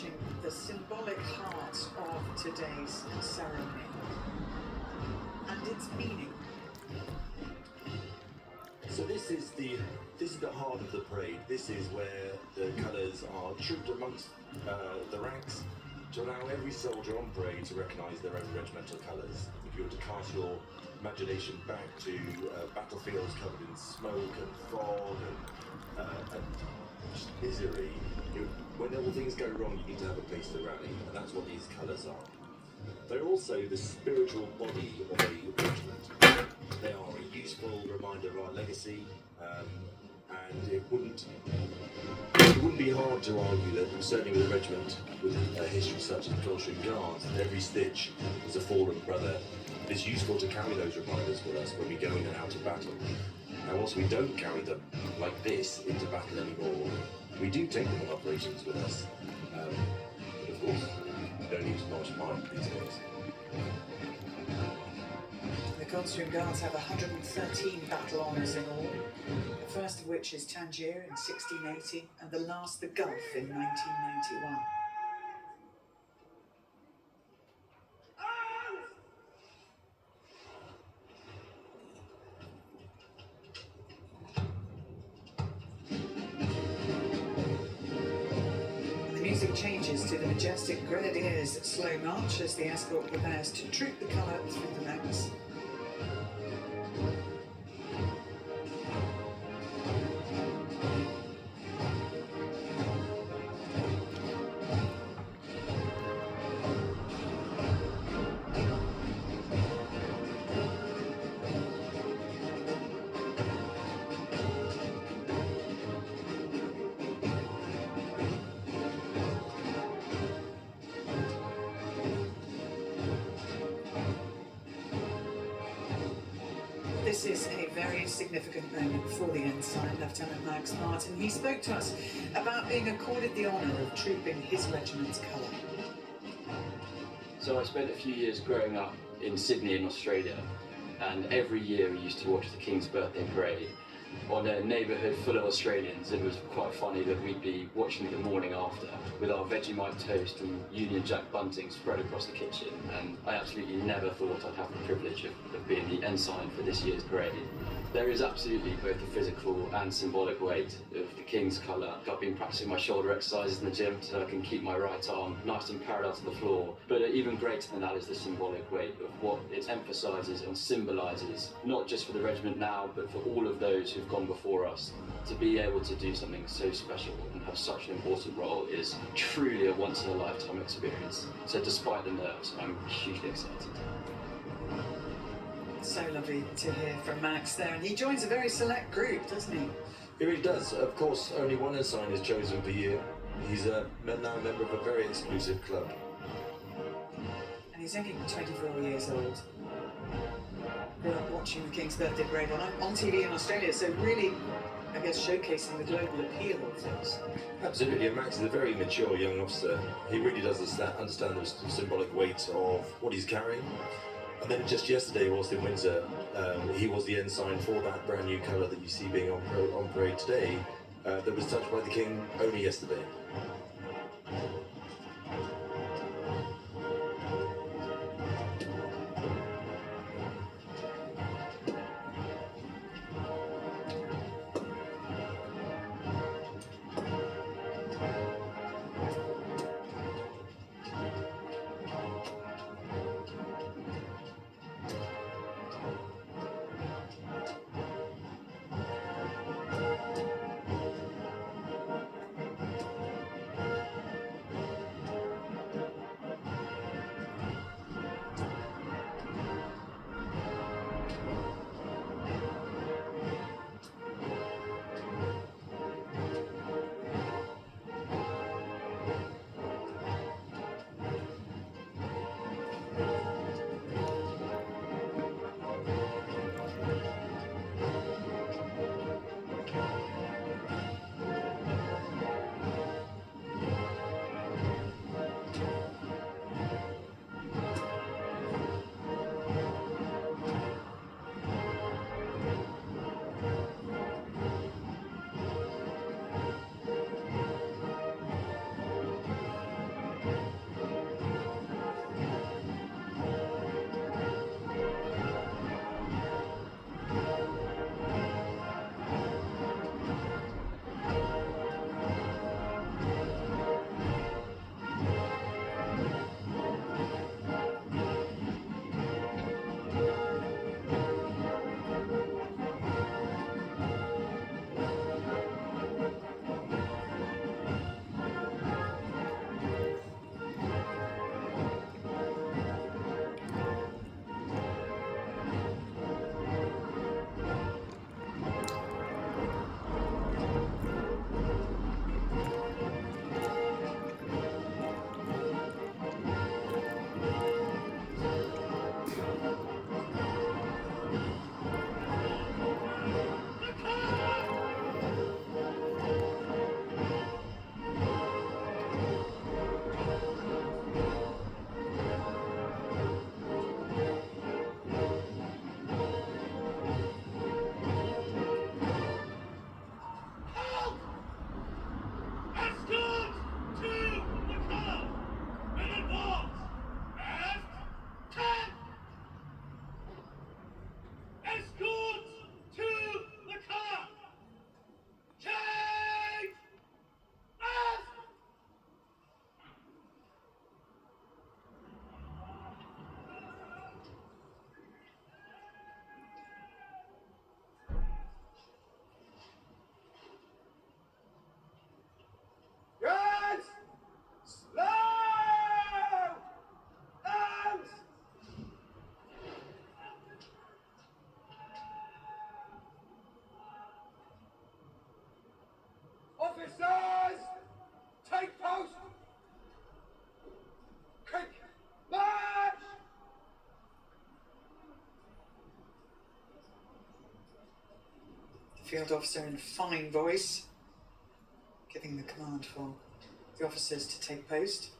watching the symbolic heart of today's ceremony and its meaning. So this is the heart of the parade. This is where the colours are trooped amongst the ranks to allow every soldier on parade to recognise their own regimental colours. If you were to cast your imagination back to battlefields covered in smoke and fog and just misery, when all things go wrong, you need to have a place to rally, and that's what these colours are. They're also the spiritual body of a regiment. They are a useful reminder of our legacy, and it wouldn't be hard to argue that, certainly with a regiment with a history such as the Coldstream Guards, that every stitch is a fallen brother. It's useful to carry those reminders with us when we go in and out of battle. Now, whilst we don't carry them like this into battle anymore, we do take them on operations with us. But of course, we don't need to march behind these days. The Coldstream Guards have 113 battle honours in all, the first of which is Tangier in 1680 and the last the Gulf in 1991. The music changes to the majestic Grenadiers' slow march as the escort prepares to troop the colour through the ranks. This is a very significant moment for the ensign, Lieutenant Max Martin. He spoke to us about being accorded the honour of trooping his regiment's colour. So I spent a few years growing up in Sydney in Australia, and every year we used to watch the King's Birthday Parade on a neighbourhood full of Australians. It was quite funny that we'd be watching the morning after with our Vegemite toast and Union Jack bunting spread across the kitchen, and I absolutely never thought I'd have the privilege of being the ensign for this year's parade. There is absolutely both a physical and symbolic weight of the King's colour. I've been practicing my shoulder exercises in the gym so I can keep my right arm nice and parallel to the floor. But even greater than that is the symbolic weight of what it emphasises and symbolises, not just for the regiment now, but for all of those who've gone before us. To be able to do something so special and have such an important role is truly a once-in-a-lifetime experience. So despite the nerves, I'm hugely excited. So lovely to hear from Max there, and he joins a very select group, doesn't he? He really does. Of course, only one ensign is chosen per year. He's now a member of a very exclusive club. And he's only 24 years old. Grew up watching the King's Birthday Parade on TV in Australia, so really, I guess, showcasing the global appeal of things. Absolutely, and Max is a very mature young officer. He really does understand the symbolic weight of what he's carrying. And then just yesterday, whilst in Windsor, he was the ensign for that brand new colour that you see being on parade today, that was touched by the King only yesterday. field officer in fine voice, giving the command for the officers to take post.